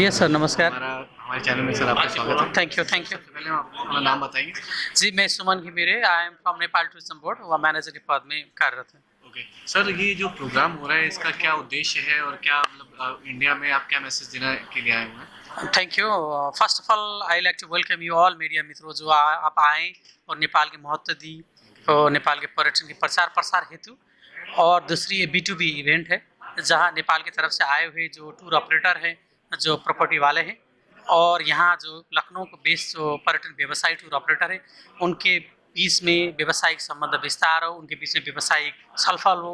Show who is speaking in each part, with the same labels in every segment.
Speaker 1: Yes sir, नमस्कार।
Speaker 2: हमारे channel में सर आपका स्वागत है।
Speaker 1: Thank you, thank you.
Speaker 2: सबसे पहले आप अपना नाम बताएंगे।
Speaker 1: जी, मैं Suman Ghimire, I am from Nepal tourism board व मैनेजर के पद में कार्यरत हूँ।
Speaker 2: ओके सर, ये जो प्रोग्राम हो रहा है इसका क्या उद्देश्य है और क्या मतलब इंडिया में आप क्या मैसेज देने के लिए आए हुए हैं?
Speaker 1: Thank you. First of all I like to welcome you all media मित्रों जो आप आएँ और नेपाल की महत्व दी और नेपाल के पर्यटन के प्रचार प्रसार हेतु। और दूसरी ये B2B इवेंट है, जहाँ नेपाल की तरफ से आए हुए जो टूर ऑपरेटर हैं, जो प्रॉपर्टी वाले हैं और यहाँ जो लखनऊ को बेस्ड जो पर्यटन व्यवसायी टूर ऑपरेटर है, उनके बीच में व्यावसायिक संबंध विस्तार हो, उनके बीच में व्यावसायिक छलफल हो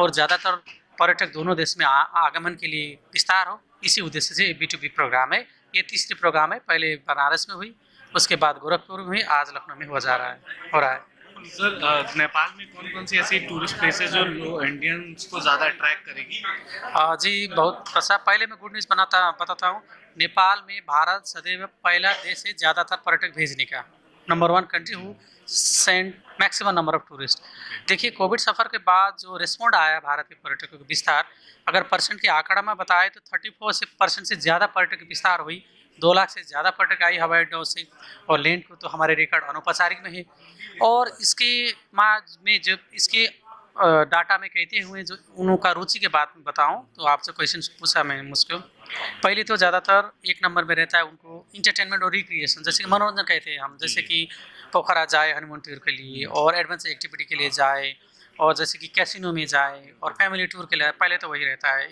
Speaker 1: और ज़्यादातर पर्यटक दोनों देश में आगमन के लिए विस्तार हो, इसी उद्देश्य से B2B प्रोग्राम है। ये तीसरी प्रोग्राम है, पहले बनारस में हुई, उसके बाद गोरखपुर में हुई, आज लखनऊ में हो रहा है।
Speaker 2: सर नेपाल में कौन कौन सी ऐसी टूरिस्ट प्लेसेस जो इंडियंस को ज़्यादा अट्रैक्ट करेगी?
Speaker 1: जी, बहुत अच्छा। पहले मैं गुड न्यूज़ बताता हूँ। नेपाल में भारत सदैव पहला देश है ज़्यादातर पर्यटक भेजने का, नंबर 1 कंट्री हूँ send maximum number of tourist. देखिए, कोविड सफ़र के बाद जो रिस्पॉन्ड आया भारत के पर्यटकों का विस्तार, अगर परसेंट के आंकड़ा में बताए तो 34% से ज़्यादा पर्यटक की विस्तार हुई। 2 लाख से ज़्यादा पर्यटक आई हवाई अड्डों से और लैंड को तो हमारे रिकॉर्ड अनौपचारिक में है। और इसके में जब इसके डाटा में कहते हुए जो उनका रुचि के बात में बताऊं तो आपसे क्वेश्चन पूछा मैंने मुझको। पहले तो ज़्यादातर 1 नंबर में रहता है उनको इंटरटेनमेंट और रिक्रिएशन, जैसे कि मनोरंजन कहते हैं हम, जैसे कि पोखरा जाए हनीमून टूर के लिए और एडवेंचर एक्टिविटी के लिए जाए और जैसे कि कैसीनो में जाए और फैमिली टूर के लिए, पहले तो वही रहता है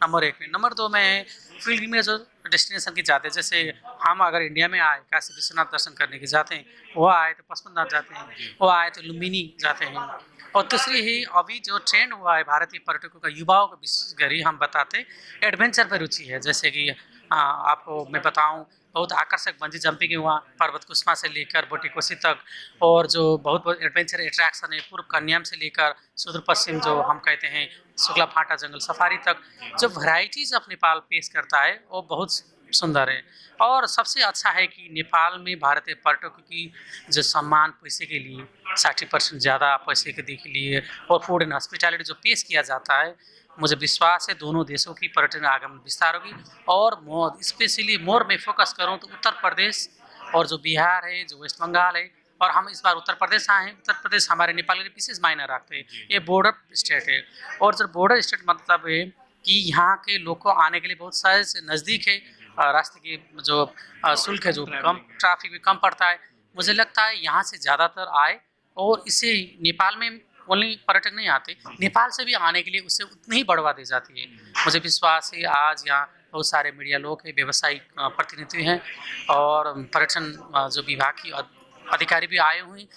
Speaker 1: नंबर 1 में। नंबर 2 में फील्ड में जो डेस्टिनेशन की जाते हैं, जैसे हम अगर इंडिया में आए काशी विश्वनाथ दर्शन करने के जाते हैं, वो आए तो पशुपतिनाथ जाते हैं, वो आए तो लुम्बिनी जाते हैं। और तीसरी ही अभी जो ट्रेंड हुआ है भारतीय पर्यटकों का, युवाओं का विशेषकर हम बताते एडवेंचर पर रुचि है। जैसे कि आपको मैं बताऊं, बहुत आकर्षक बंजी जंपिंग हुआ पर्वत कुसमा से लेकर बोटीकोसी तक, और जो बहुत एडवेंचर अट्रैक्शन है पूर्व कन्याम से लेकर सुदूर पश्चिम जो हम कहते हैं शुक्ला फाटा जंगल सफारी तक, जो वैरायटीज़ ऑफ नेपाल पेश करता है वो बहुत सुंदर है। और सबसे अच्छा है कि नेपाल में भारतीय पर्यटकों की जो सम्मान पैसे के लिए 60% ज़्यादा पैसे के लिए और फूड एंड हॉस्पिटैलिटी जो पेश किया जाता है, मुझे विश्वास है दोनों देशों की पर्यटन आगमन विस्तार होगी। और स्पेशली मोर मैं फोकस करूँ तो उत्तर प्रदेश और जो बिहार है, जो वेस्ट बंगाल है, और हम इस बार उत्तर प्रदेश आए हैं। उत्तर प्रदेश हमारे नेपाल के लिए विशेष मायने रखते हैं, ये बॉर्डर स्टेट है। और जब बॉर्डर स्टेट मतलब है कि यहाँ के लोग को आने के लिए बहुत सारे से नज़दीक है, रास्ते की जो शुल्क है जो कम, ट्रैफिक भी कम पड़ता है। मुझे लगता है यहाँ से ज़्यादातर आए और इससे नेपाल में ओनली पर्यटक नहीं आते, नेपाल से भी आने के लिए उससे उतनी ही बढ़वा दी जाती है। मुझे विश्वास है आज यहाँ बहुत सारे मीडिया लोग हैं, व्यावसायिक प्रतिनिधि हैं और पर्यटन जो विभाग की अधिकारी भी आए हुए हैं,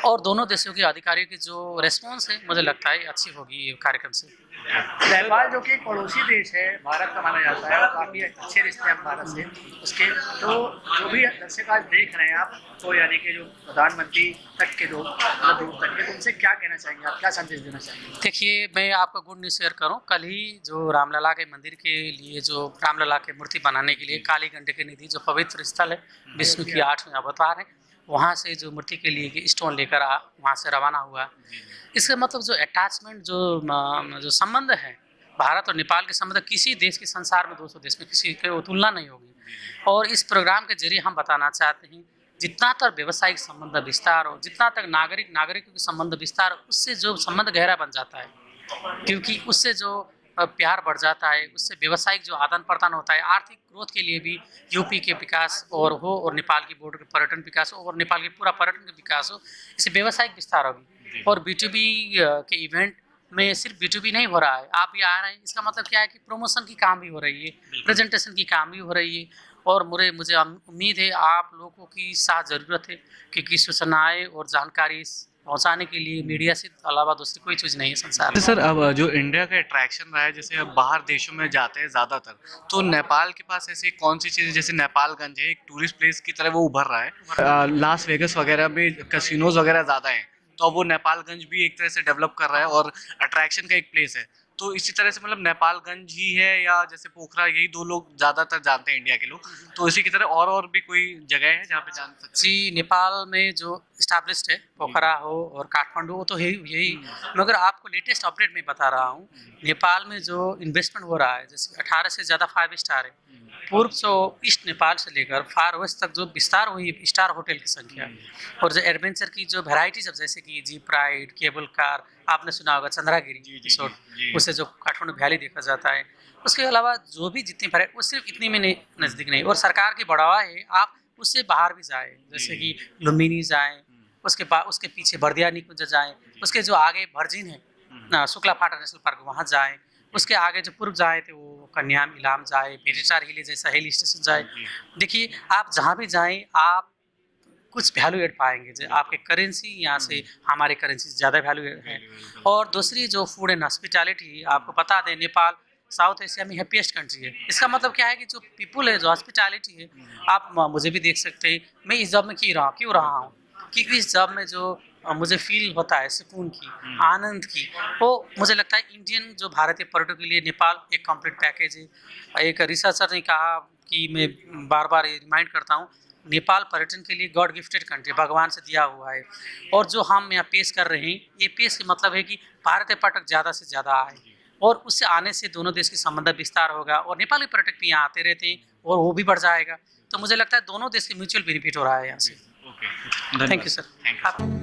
Speaker 1: और दोनों देशों के अधिकारियों की जो रिस्पॉन्स है मुझे लगता है अच्छी होगी ये कार्यक्रम से।
Speaker 3: नेपाल जो कि एक पड़ोसी देश है भारत का माना जाता है और काफ़ी अच्छे रिश्ते हैं भारत से उसके, तो जो भी दर्शक आज देख रहे हैं आप, तो यानी कि जो प्रधानमंत्री तक के लोग दूर तक के, उनसे क्या कहना चाहेंगे आप, क्या संदेश देना चाहेंगे?
Speaker 1: देखिए, मैं आपको गुड न्यूज़ शेयर करूं, कल ही जो रामलला के मंदिर के लिए जो रामलला की मूर्ति बनाने के लिए काली गंडकी निधि जो पवित्र स्थल है, विष्णु की 8वीं अवतार है, वहाँ से जो मूर्ति के लिए स्टोन लेकर वहाँ से रवाना हुआ। इसका मतलब जो अटैचमेंट जो संबंध है भारत और नेपाल के संबंध, किसी देश के संसार में 200 देश में किसी की तुलना नहीं होगी। और इस प्रोग्राम के जरिए हम बताना चाहते हैं जितना तक व्यावसायिक संबंध विस्तार हो, जितना तक नागरिकों के संबंध विस्तार हो, उससे जो संबंध गहरा बन जाता है, क्योंकि उससे जो प्यार बढ़ जाता है, उससे व्यावसायिक जो आदान प्रदान होता है, आर्थिक ग्रोथ के लिए भी यूपी के विकास और नेपाल की बॉर्डर के पर्यटन विकास हो और नेपाल की पूरा पर्यटन का विकास हो, इससे व्यावसायिक विस्तार होगी। और B2B के इवेंट में सिर्फ B2B नहीं हो रहा है, आप भी आ रहे हैं, इसका मतलब क्या है कि प्रमोशन की काम भी हो रही है, प्रेजेंटेशन की काम भी हो रही है। और मुझे उम्मीद है आप लोगों की साथ ज़रूरत है, क्योंकि सूचनाएँ और जानकारी पहुंचाने के लिए मीडिया से अलावा दूसरी कोई चीज़ नहीं है संसार में।
Speaker 2: सर अब जो इंडिया का अट्रैक्शन रहा है, जैसे अब बाहर देशों में जाते हैं ज़्यादातर, तो नेपाल के पास ऐसी कौन सी चीज़, जैसे नेपालगंज है एक टूरिस्ट प्लेस की तरह वो उभर रहा है, लास वेगस वगैरह में कैसीनोज वगैरह ज़्यादा हैं, तो अब वो नेपालगंज भी एक तरह से डेवलप कर रहा है और अट्रैक्शन का एक प्लेस है। तो इसी तरह से मतलब नेपालगंज ही है या जैसे पोखरा, यही दो लोग ज़्यादातर जानते हैं इंडिया के लोग, तो इसी की तरह और भी कोई जगह है जहाँ पे जान सकते हैं?
Speaker 1: जी, नेपाल में जो इस्टेब्लिश्ड है, पोखरा हो और काठमांडू हो, तो यही मगर आपको लेटेस्ट अपडेट मैं बता रहा हूँ। नेपाल में जो इन्वेस्टमेंट हो रहा है, जैसे 18 से ज़्यादा 5 स्टार है। पूर्व से ईस्ट नेपाल से लेकर फार वेस्ट तक जो विस्तार हुई स्टार होटल की संख्या और जो एडवेंचर की जो वैरायटीज, जैसे कि जीप राइड, केबल कार, आपने सुना होगा चंद्रागिरी रिसोर्ट, उसे जो काठमांडू वैली देखा जाता है। उसके अलावा जो भी जितनी वैरायटी, वो सिर्फ इतनी में नहीं, नज़दीक नहीं, और सरकार की बढ़ावा है आप उससे बाहर भी जाए, जैसे कि लुम्बिनी जाएँ, उसके बाद उसके पीछे बर्दिया निकुंज जाएँ, उसके जो आगे वर्जिन है शुक्ला फाटा नेशनल पार्क, वहाँ जाएँ। उसके आगे जो पूर्व जाए थे वो कन्याम इलाम जाए, पेरिचार हिल जैसा हिल स्टेशन जाए। देखिए आप जहाँ भी जाएँ आप कुछ वैल्यू एड पाएंगे, जो आपके करेंसी यहाँ से हमारे करेंसी से ज़्यादा वैल्यू है। और दूसरी जो फूड एंड हॉस्पिटैलिटी, आपको बता दें नेपाल साउथ एशिया में हैप्पीएस्ट कंट्री है। इसका मतलब क्या है कि जो पीपल है, जो हॉस्पिटैलिटी है, आप मुझे भी देख सकते हैं, मैं इस जॉब में क्यों रहा हूँ, क्योंकि इस जॉब में जो मुझे फील होता है सुकून की, आनंद की, वो मुझे लगता है इंडियन जो भारतीय पर्यटकों के लिए नेपाल एक कंप्लीट पैकेज है। एक रिसर्चर ने कहा कि मैं बार बार रिमाइंड करता हूँ, नेपाल पर्यटन के लिए गॉड गिफ्टेड कंट्री, भगवान से दिया हुआ है। और जो हम यहाँ पेश कर रहे हैं, ये पेश का मतलब है कि भारतीय पर्यटक ज़्यादा से ज़्यादा आए, और उससे आने से दोनों देश के संबंध विस्तार होगा, और नेपाली पर्यटक भी यहाँ आते रहते हैं और वो भी बढ़ जाएगा। तो मुझे लगता है दोनों देश के म्यूचुअल बेनिफिट हो रहा है यहाँ से।
Speaker 2: Okay,
Speaker 1: thank you sir.
Speaker 2: Thank you.